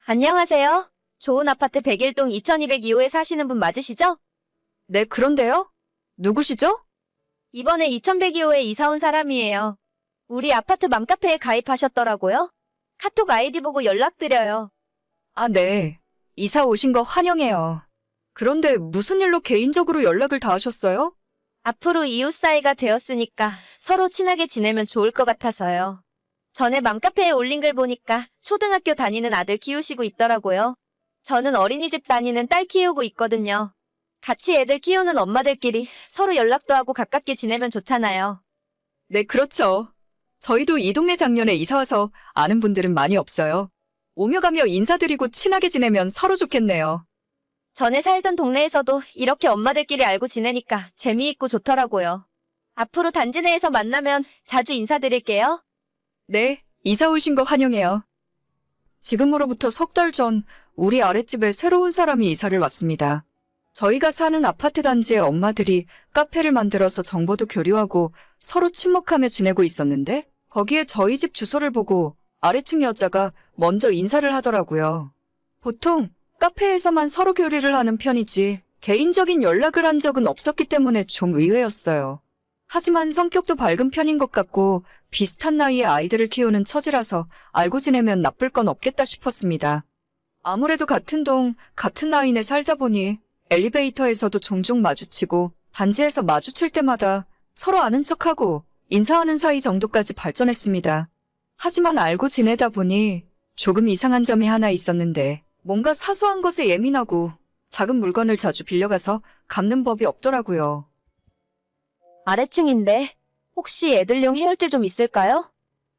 안녕하세요. 좋은 아파트 101동 2202호에 사시는 분 맞으시죠? 네, 그런데요? 누구시죠? 이번에 2102호에 이사 온 사람이에요. 우리 아파트 맘카페에 가입하셨더라고요. 카톡 아이디 보고 연락드려요. 아, 네. 이사 오신 거 환영해요. 그런데 무슨 일로 개인적으로 연락을 다 하셨어요? 앞으로 이웃 사이가 되었으니까 서로 친하게 지내면 좋을 것 같아서요. 전에 맘카페에 올린 글 보니까 초등학교 다니는 아들 키우시고 있더라고요. 저는 어린이집 다니는 딸 키우고 있거든요. 같이 애들 키우는 엄마들끼리 서로 연락도 하고 가깝게 지내면 좋잖아요. 네, 그렇죠. 저희도 이 동네 작년에 이사 와서 아는 분들은 많이 없어요. 오며 가며 인사드리고 친하게 지내면 서로 좋겠네요. 전에 살던 동네에서도 이렇게 엄마들끼리 알고 지내니까 재미있고 좋더라고요. 앞으로 단지 내에서 만나면 자주 인사드릴게요. 네, 이사 오신 거 환영해요. 지금으로부터 석 달 전 우리 아랫집에 새로운 사람이 이사를 왔습니다. 저희가 사는 아파트 단지의 엄마들이 카페를 만들어서 정보도 교류하고 서로 친목하며 지내고 있었는데 거기에 저희 집 주소를 보고 아래층 여자가 먼저 인사를 하더라고요. 보통 카페에서만 서로 교류를 하는 편이지 개인적인 연락을 한 적은 없었기 때문에 좀 의외였어요. 하지만 성격도 밝은 편인 것 같고 비슷한 나이의 아이들을 키우는 처지라서 알고 지내면 나쁠 건 없겠다 싶었습니다. 아무래도 같은 동, 같은 라인에 살다 보니 엘리베이터에서도 종종 마주치고 단지에서 마주칠 때마다 서로 아는 척하고 인사하는 사이 정도까지 발전했습니다. 하지만 알고 지내다 보니 조금 이상한 점이 하나 있었는데 뭔가 사소한 것에 예민하고 작은 물건을 자주 빌려가서 갚는 법이 없더라고요. 아래층인데 혹시 애들용 해열제 좀 있을까요?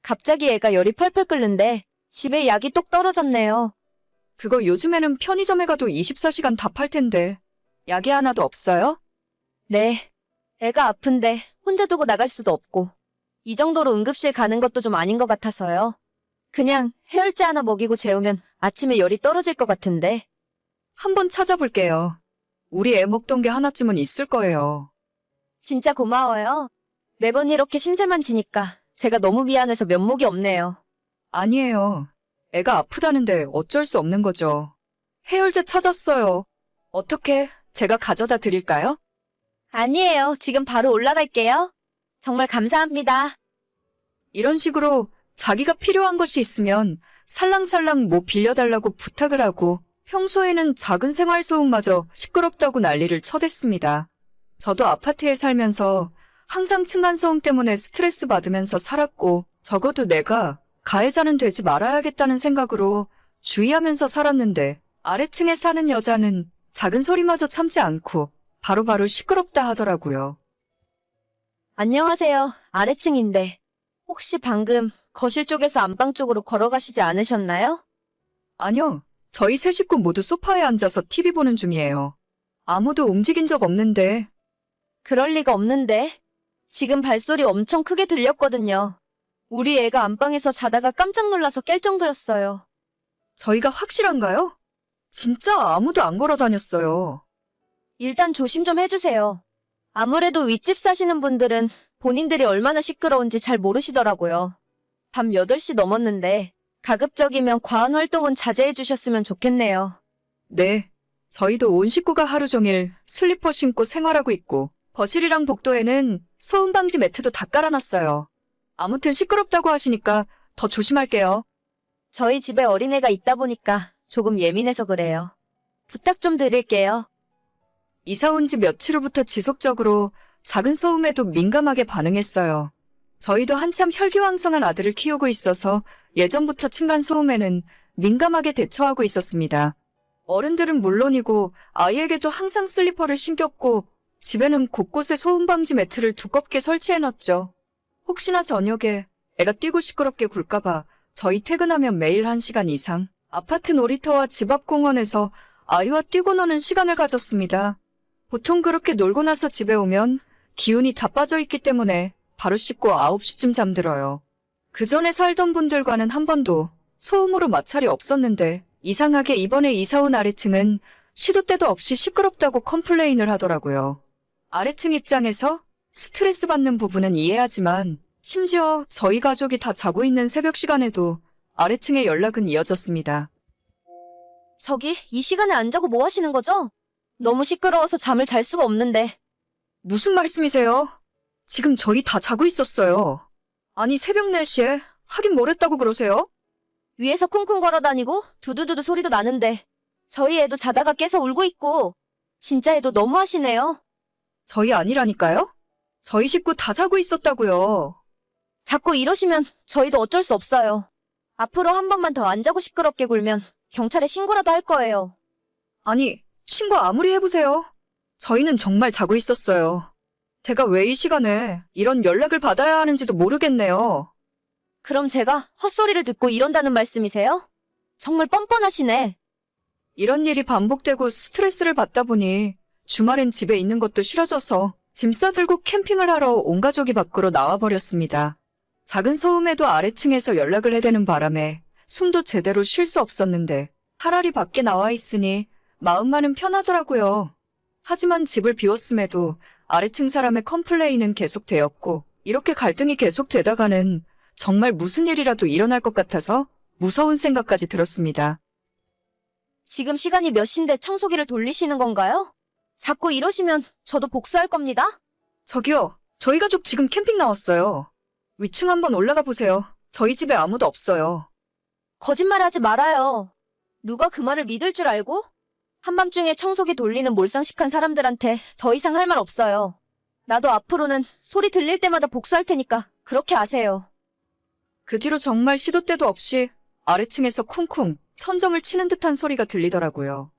갑자기 애가 열이 펄펄 끓는데 집에 약이 똑 떨어졌네요. 그거 요즘에는 편의점에 가도 24시간 다 팔 텐데 약이 하나도 없어요? 네. 애가 아픈데 혼자 두고 나갈 수도 없고 이 정도로 응급실 가는 것도 좀 아닌 것 같아서요. 그냥 해열제 하나 먹이고 재우면 아침에 열이 떨어질 것 같은데. 한번 찾아볼게요. 우리 애 먹던 게 하나쯤은 있을 거예요. 진짜 고마워요. 매번 이렇게 신세만 지니까 제가 너무 미안해서 면목이 없네요. 아니에요. 애가 아프다는데 어쩔 수 없는 거죠. 해열제 찾았어요. 어떻게 제가 가져다 드릴까요? 아니에요. 지금 바로 올라갈게요. 정말 감사합니다. 이런 식으로 자기가 필요한 것이 있으면 살랑살랑 뭐 빌려달라고 부탁을 하고 평소에는 작은 생활소음마저 시끄럽다고 난리를 쳐댔습니다. 저도 아파트에 살면서 항상 층간소음 때문에 스트레스 받으면서 살았고 적어도 내가 가해자는 되지 말아야겠다는 생각으로 주의하면서 살았는데 아래층에 사는 여자는 작은 소리마저 참지 않고 바로바로 시끄럽다 하더라고요. 안녕하세요. 아래층인데 혹시 방금 거실 쪽에서 안방 쪽으로 걸어가시지 않으셨나요? 아니요. 저희 세 식구 모두 소파에 앉아서 TV 보는 중이에요. 아무도 움직인 적 없는데 그럴 리가 없는데. 지금 발소리 엄청 크게 들렸거든요. 우리 애가 안방에서 자다가 깜짝 놀라서 깰 정도였어요. 저희가 확실한가요? 진짜 아무도 안 걸어 다녔어요. 일단 조심 좀 해주세요. 아무래도 윗집 사시는 분들은 본인들이 얼마나 시끄러운지 잘 모르시더라고요. 밤 8시 넘었는데 가급적이면 과한 활동은 자제해 주셨으면 좋겠네요. 네. 저희도 온 식구가 하루 종일 슬리퍼 신고 생활하고 있고 거실이랑 복도에는 소음 방지 매트도 다 깔아놨어요. 아무튼 시끄럽다고 하시니까 더 조심할게요. 저희 집에 어린애가 있다 보니까 조금 예민해서 그래요. 부탁 좀 드릴게요. 이사 온 지 며칠 후부터 지속적으로 작은 소음에도 민감하게 반응했어요. 저희도 한참 혈기왕성한 아들을 키우고 있어서 예전부터 층간 소음에는 민감하게 대처하고 있었습니다. 어른들은 물론이고 아이에게도 항상 슬리퍼를 신겼고 집에는 곳곳에 소음 방지 매트를 두껍게 설치해놨죠. 혹시나 저녁에 애가 뛰고 시끄럽게 굴까봐 저희 퇴근하면 매일 1시간 이상 아파트 놀이터와 집 앞 공원에서 아이와 뛰고 노는 시간을 가졌습니다. 보통 그렇게 놀고 나서 집에 오면 기운이 다 빠져있기 때문에 바로 씻고 9시쯤 잠들어요. 그 전에 살던 분들과는 한 번도 소음으로 마찰이 없었는데 이상하게 이번에 이사 온 아래층은 시도 때도 없이 시끄럽다고 컴플레인을 하더라고요. 아래층 입장에서 스트레스 받는 부분은 이해하지만 심지어 저희 가족이 다 자고 있는 새벽 시간에도 아래층의 연락은 이어졌습니다. 저기, 이 시간에 안 자고 뭐 하시는 거죠? 너무 시끄러워서 잠을 잘 수가 없는데. 무슨 말씀이세요? 지금 저희 다 자고 있었어요. 아니, 새벽 4시에 하긴 뭘 했다고 그러세요? 위에서 쿵쿵 걸어다니고 두두두두 소리도 나는데 저희 애도 자다가 깨서 울고 있고 진짜 애도 너무 하시네요. 저희 아니라니까요? 저희 식구 다 자고 있었다고요. 자꾸 이러시면 저희도 어쩔 수 없어요. 앞으로 한 번만 더 안 자고 시끄럽게 굴면 경찰에 신고라도 할 거예요. 아니, 신고 아무리 해보세요. 저희는 정말 자고 있었어요. 제가 왜 이 시간에 이런 연락을 받아야 하는지도 모르겠네요. 그럼 제가 헛소리를 듣고 이런다는 말씀이세요? 정말 뻔뻔하시네. 이런 일이 반복되고 스트레스를 받다 보니 주말엔 집에 있는 것도 싫어져서 짐 싸들고 캠핑을 하러 온 가족이 밖으로 나와버렸습니다. 작은 소음에도 아래층에서 연락을 해대는 바람에 숨도 제대로 쉴 수 없었는데 차라리 밖에 나와 있으니 마음만은 편하더라고요. 하지만 집을 비웠음에도 아래층 사람의 컴플레인은 계속되었고 이렇게 갈등이 계속되다가는 정말 무슨 일이라도 일어날 것 같아서 무서운 생각까지 들었습니다. 지금 시간이 몇 시인데 청소기를 돌리시는 건가요? 자꾸 이러시면 저도 복수할 겁니다. 저기요, 저희 가족 지금 캠핑 나왔어요. 위층 한번 올라가 보세요. 저희 집에 아무도 없어요. 거짓말하지 말아요. 누가 그 말을 믿을 줄 알고? 한밤중에 청소기 돌리는 몰상식한 사람들한테 더 이상 할 말 없어요. 나도 앞으로는 소리 들릴 때마다 복수할 테니까 그렇게 아세요. 그 뒤로 정말 시도 때도 없이 아래층에서 쿵쿵 천정을 치는 듯한 소리가 들리더라고요.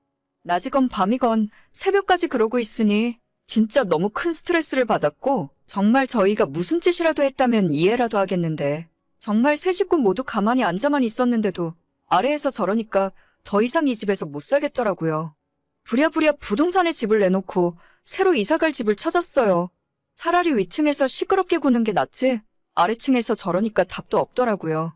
낮이건 밤이건 새벽까지 그러고 있으니 진짜 너무 큰 스트레스를 받았고 정말 저희가 무슨 짓이라도 했다면 이해라도 하겠는데 정말 세 식구 모두 가만히 앉아만 있었는데도 아래에서 저러니까 더 이상 이 집에서 못 살겠더라고요. 부랴부랴 부동산에 집을 내놓고 새로 이사갈 집을 찾았어요. 차라리 위층에서 시끄럽게 구는 게 낫지 아래층에서 저러니까 답도 없더라고요.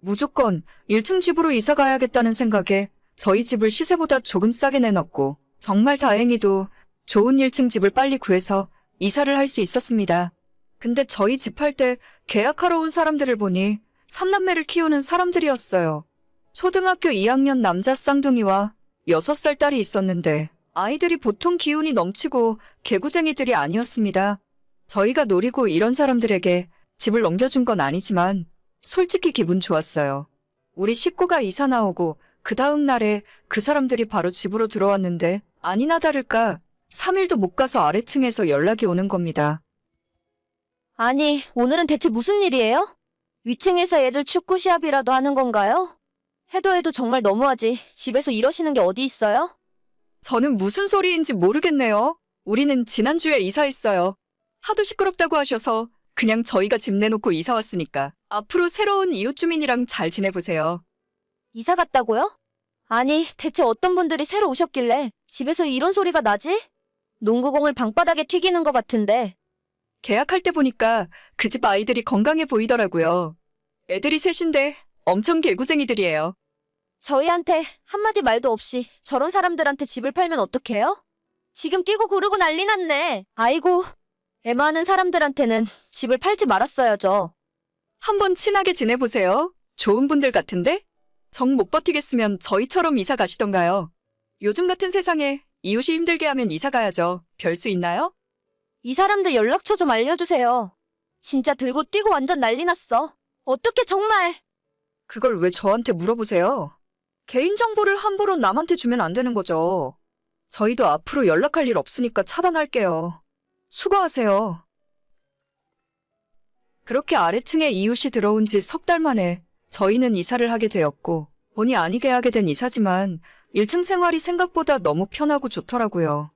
무조건 1층 집으로 이사 가야겠다는 생각에 저희 집을 시세보다 조금 싸게 내놨고 정말 다행히도 좋은 1층 집을 빨리 구해서 이사를 할 수 있었습니다. 근데 저희 집 할 때 계약하러 온 사람들을 보니 3남매를 키우는 사람들이었어요. 초등학교 2학년 남자 쌍둥이와 6살 딸이 있었는데 아이들이 보통 기운이 넘치고 개구쟁이들이 아니었습니다. 저희가 노리고 이런 사람들에게 집을 넘겨준 건 아니지만 솔직히 기분 좋았어요. 우리 식구가 이사 나오고 그 다음 날에 그 사람들이 바로 집으로 들어왔는데 아니나 다를까 3일도 못 가서 아래층에서 연락이 오는 겁니다. 아니, 오늘은 대체 무슨 일이에요? 위층에서 애들 축구 시합이라도 하는 건가요? 해도 정말 너무하지. 집에서 이러시는 게 어디 있어요? 저는 무슨 소리인지 모르겠네요. 우리는 지난주에 이사했어요. 하도 시끄럽다고 하셔서 그냥 저희가 집 내놓고 이사 왔으니까 앞으로 새로운 이웃 주민이랑 잘 지내보세요. 이사 갔다고요? 아니, 대체 어떤 분들이 새로 오셨길래 집에서 이런 소리가 나지? 농구공을 방바닥에 튀기는 것 같은데. 계약할 때 보니까 그 집 아이들이 건강해 보이더라고요. 애들이 셋인데 엄청 개구쟁이들이에요. 저희한테 한마디 말도 없이 저런 사람들한테 집을 팔면 어떡해요? 지금 뛰고 구르고 난리 났네. 아이고, 애 많은 사람들한테는 집을 팔지 말았어야죠. 한번 친하게 지내보세요. 좋은 분들 같은데? 정 못 버티겠으면 저희처럼 이사 가시던가요. 요즘 같은 세상에 이웃이 힘들게 하면 이사 가야죠. 별 수 있나요? 이 사람들 연락처 좀 알려주세요. 진짜 들고 뛰고 완전 난리 났어. 어떡해 정말. 그걸 왜 저한테 물어보세요? 개인정보를 함부로 남한테 주면 안 되는 거죠. 저희도 앞으로 연락할 일 없으니까 차단할게요. 수고하세요. 그렇게 아래층에 이웃이 들어온 지 석 달 만에 저희는 이사를 하게 되었고 본의 아니게 하게 된 이사지만 1층 생활이 생각보다 너무 편하고 좋더라고요.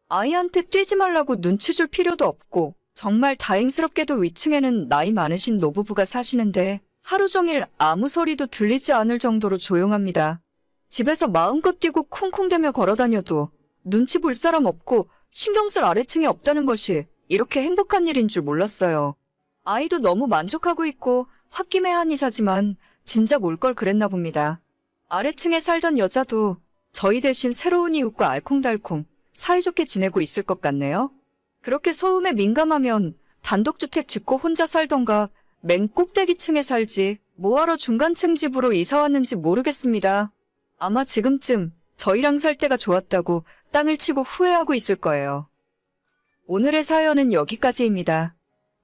아이한테 뛰지 말라고 눈치 줄 필요도 없고 정말 다행스럽게도 위층에는 나이 많으신 노부부가 사시는데 하루 종일 아무 소리도 들리지 않을 정도로 조용합니다. 집에서 마음껏 뛰고 쿵쿵대며 걸어다녀도 눈치 볼 사람 없고 신경 쓸 아래층이 없다는 것이 이렇게 행복한 일인 줄 몰랐어요. 아이도 너무 만족하고 있고 홧김에 이사지만 진작 올 걸 그랬나 봅니다. 아래층에 살던 여자도 저희 대신 새로운 이웃과 알콩달콩 사이좋게 지내고 있을 것 같네요. 그렇게 소음에 민감하면 단독주택 짓고 혼자 살던가 맨 꼭대기층에 살지 뭐하러 중간층 집으로 이사 왔는지 모르겠습니다. 아마 지금쯤 저희랑 살 때가 좋았다고 땅을 치고 후회하고 있을 거예요. 오늘의 사연은 여기까지입니다.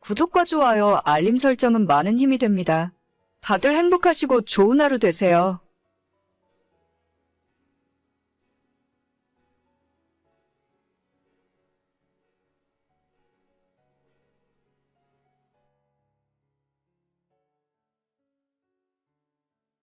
구독과 좋아요, 알림 설정은 많은 힘이 됩니다. 다들 행복하시고 좋은 하루 되세요.